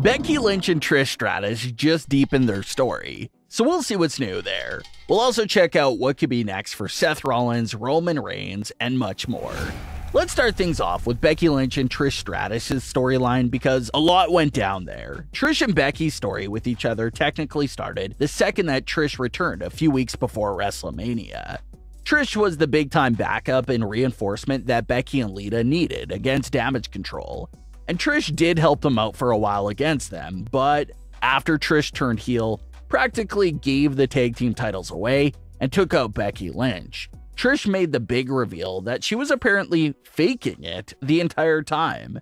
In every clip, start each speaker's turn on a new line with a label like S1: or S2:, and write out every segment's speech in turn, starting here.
S1: Becky Lynch and Trish Stratus just deepened their story, so we'll see what's new there. We'll also check out what could be next for Seth Rollins, Roman Reigns, and much more. Let's start things off with Becky Lynch and Trish Stratus' storyline because a lot went down there. Trish and Becky's story with each other technically started the second that Trish returned a few weeks before WrestleMania. Trish was the big-time backup and reinforcement that Becky and Lita needed against Damage Control, and Trish did help them out for a while against them, but after Trish turned heel, practically gave the tag team titles away and took out Becky Lynch. Trish made the big reveal that she was apparently faking it the entire time.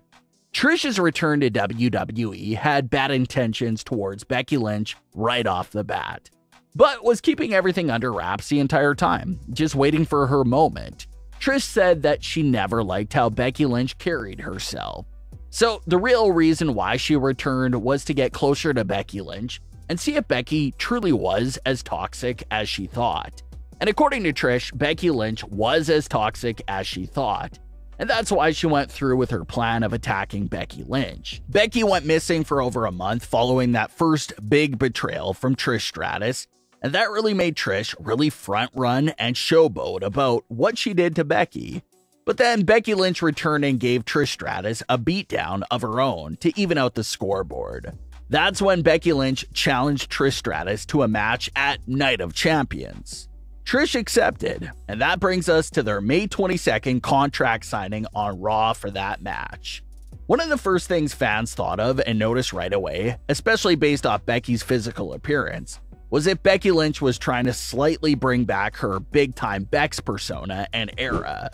S1: Trish's return to WWE had bad intentions towards Becky Lynch right off the bat, but was keeping everything under wraps the entire time, just waiting for her moment. Trish said that she never liked how Becky Lynch carried herself. So the real reason why she returned was to get closer to Becky Lynch and see if Becky truly was as toxic as she thought. And according to Trish, Becky Lynch was as toxic as she thought, and that's why she went through with her plan of attacking Becky Lynch. Becky went missing for over a month following that first big betrayal from Trish Stratus, and that really made Trish really front run and showboat about what she did to Becky. But then Becky Lynch returned and gave Trish Stratus a beatdown of her own to even out the scoreboard. That's when Becky Lynch challenged Trish Stratus to a match at Night of Champions. Trish accepted, and that brings us to their May 22nd contract signing on Raw for that match. One of the first things fans thought of and noticed right away, especially based off Becky's physical appearance, was if Becky Lynch was trying to slightly bring back her Big Time Becks persona and era.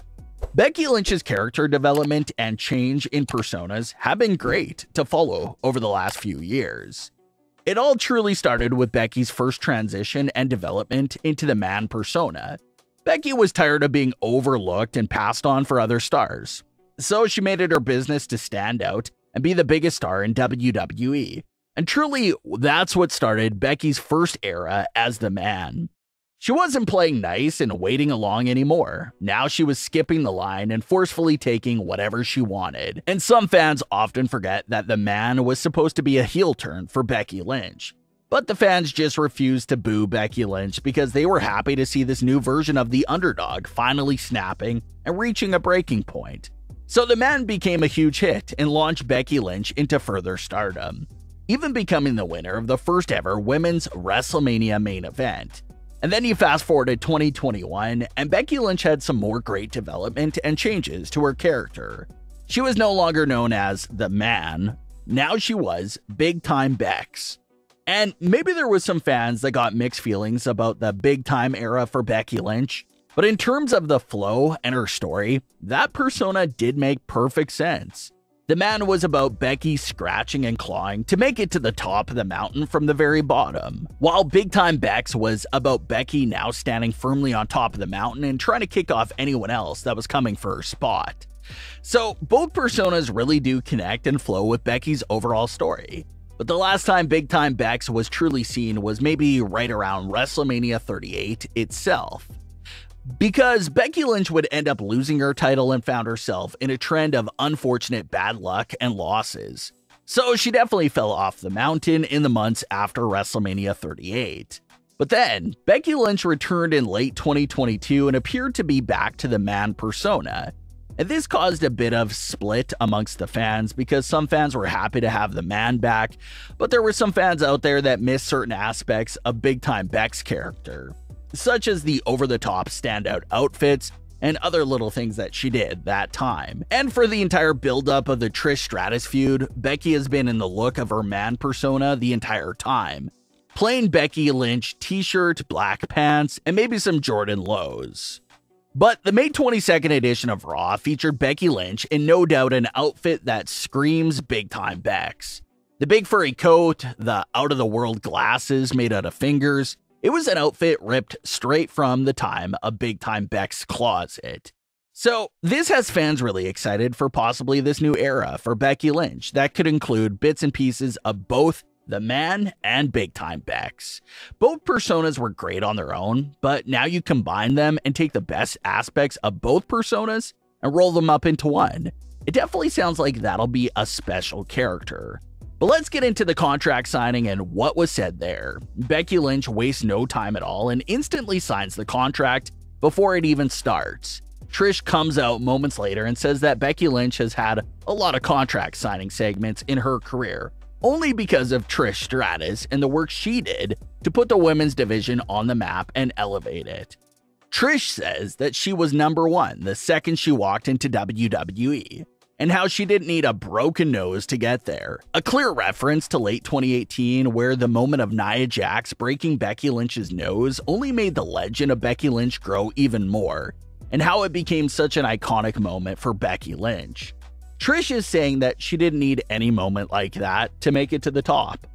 S1: Becky Lynch's character development and change in personas have been great to follow over the last few years. It all truly started with Becky's first transition and development into the man persona. Becky was tired of being overlooked and passed on for other stars, so she made it her business to stand out and be the biggest star in WWE. And truly, that's what started Becky's first era as the man. She wasn't playing nice and waiting along anymore. Now she was skipping the line and forcefully taking whatever she wanted. And some fans often forget that the man was supposed to be a heel turn for Becky Lynch. But the fans just refused to boo Becky Lynch because they were happy to see this new version of the underdog finally snapping and reaching a breaking point. So the man became a huge hit and launched Becky Lynch into further stardom, even becoming the winner of the first ever women's WrestleMania main event. And then you fast forward to 2021, and Becky Lynch had some more great development and changes to her character. She was no longer known as the man, now she was Big Time Becks. And maybe there was some fans that got mixed feelings about the Big Time era for Becky Lynch, but in terms of the flow and her story, that persona did make perfect sense. The man was about Becky scratching and clawing to make it to the top of the mountain from the very bottom, while Big Time Becks was about Becky now standing firmly on top of the mountain and trying to kick off anyone else that was coming for her spot. So both personas really do connect and flow with Becky's overall story. But the last time Big Time Becks was truly seen was maybe right around WrestleMania 38 itself, because Becky Lynch would end up losing her title and found herself in a trend of unfortunate bad luck and losses. So she definitely fell off the mountain in the months after WrestleMania 38. But then, Becky Lynch returned in late 2022 and appeared to be back to the man persona. And this caused a bit of split amongst the fans because some fans were happy to have the man back, but there were some fans out there that missed certain aspects of Big Time Becks' character, such as the over-the-top standout outfits and other little things that she did that time. And for the entire build-up of the Trish Stratus feud, Becky has been in the look of her man persona the entire time. Plain Becky Lynch t-shirt, black pants, and maybe some Jordan lows. But the May 22nd edition of Raw featured Becky Lynch in no doubt an outfit that screams Big Time Becks. The big furry coat, the out-of-the-world glasses made out of fingers, it was an outfit ripped straight from the time of Big Time Becks' closet. So this has fans really excited for possibly this new era for Becky Lynch that could include bits and pieces of both the man and Big Time Becks. Both personas were great on their own, but now you combine them and take the best aspects of both personas and roll them up into one. It definitely sounds like that'll be a special character. But let's get into the contract signing and what was said there. Becky Lynch wastes no time at all and instantly signs the contract before it even starts. Trish comes out moments later and says that Becky Lynch has had a lot of contract signing segments in her career, only because of Trish Stratus and the work she did to put the women's division on the map and elevate it. Trish says that she was #1 the second she walked into WWE, and how she didn't need a broken nose to get there. A clear reference to late 2018, where the moment of Nia Jax breaking Becky Lynch's nose only made the legend of Becky Lynch grow even more, and how it became such an iconic moment for Becky Lynch. Trish is saying that she didn't need any moment like that to make it to the top.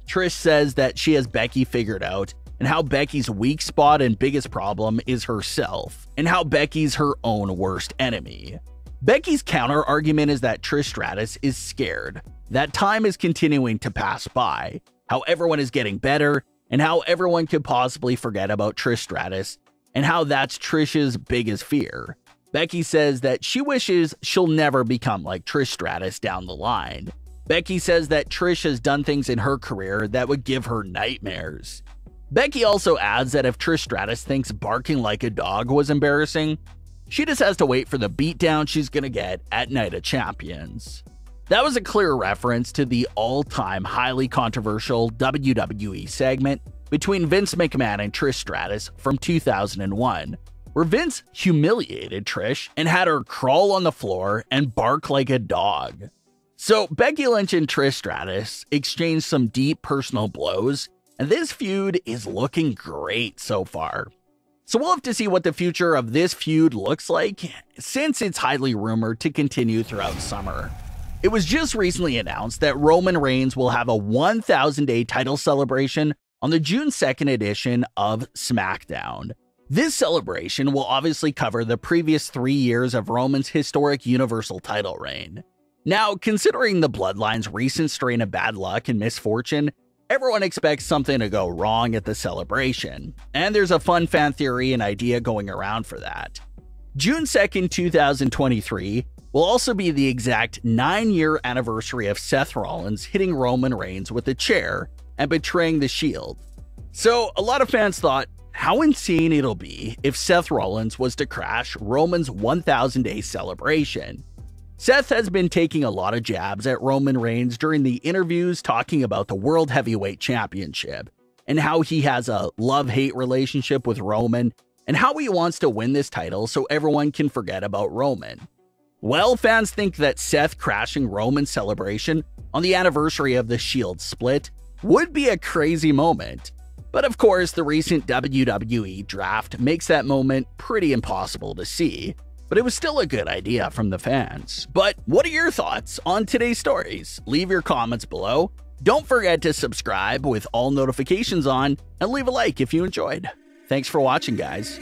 S1: Trish says that she has Becky figured out, and how Becky's weak spot and biggest problem is herself, and how Becky's her own worst enemy. Becky's counter argument is that Trish Stratus is scared, that time is continuing to pass by, how everyone is getting better, and how everyone could possibly forget about Trish Stratus, and how that's Trish's biggest fear. Becky says that she wishes she'll never become like Trish Stratus down the line. Becky says that Trish has done things in her career that would give her nightmares. Becky also adds that if Trish Stratus thinks barking like a dog was embarrassing, she just has to wait for the beatdown she's gonna get at Night of Champions. That was a clear reference to the all-time highly controversial WWE segment between Vince McMahon and Trish Stratus from 2001, where Vince humiliated Trish and had her crawl on the floor and bark like a dog. So Becky Lynch and Trish Stratus exchanged some deep personal blows, and this feud is looking great so far. So we'll have to see what the future of this feud looks like, since it's highly rumored to continue throughout summer. It was just recently announced that Roman Reigns will have a 1,000-day title celebration on the June 2nd edition of SmackDown. This celebration will obviously cover the previous 3 years of Roman's historic Universal title reign. Now, considering the Bloodline's recent strain of bad luck and misfortune, everyone expects something to go wrong at the celebration, and there's a fun fan theory and idea going around for that. June 2nd, 2023 will also be the exact 9-year anniversary of Seth Rollins hitting Roman Reigns with a chair and betraying the Shield. So a lot of fans thought how insane it'll be if Seth Rollins was to crash Roman's 1,000-day celebration. Seth has been taking a lot of jabs at Roman Reigns during the interviews, talking about the World Heavyweight Championship and how he has a love-hate relationship with Roman and how he wants to win this title so everyone can forget about Roman. Well, fans think that Seth crashing Roman's celebration on the anniversary of the Shield split would be a crazy moment. But of course, the recent WWE draft makes that moment pretty impossible to see. But it was still a good idea from the fans. But what are your thoughts on today's stories? Leave your comments below. Don't forget to subscribe with all notifications on, and leave a like if you enjoyed. Thanks for watching, guys.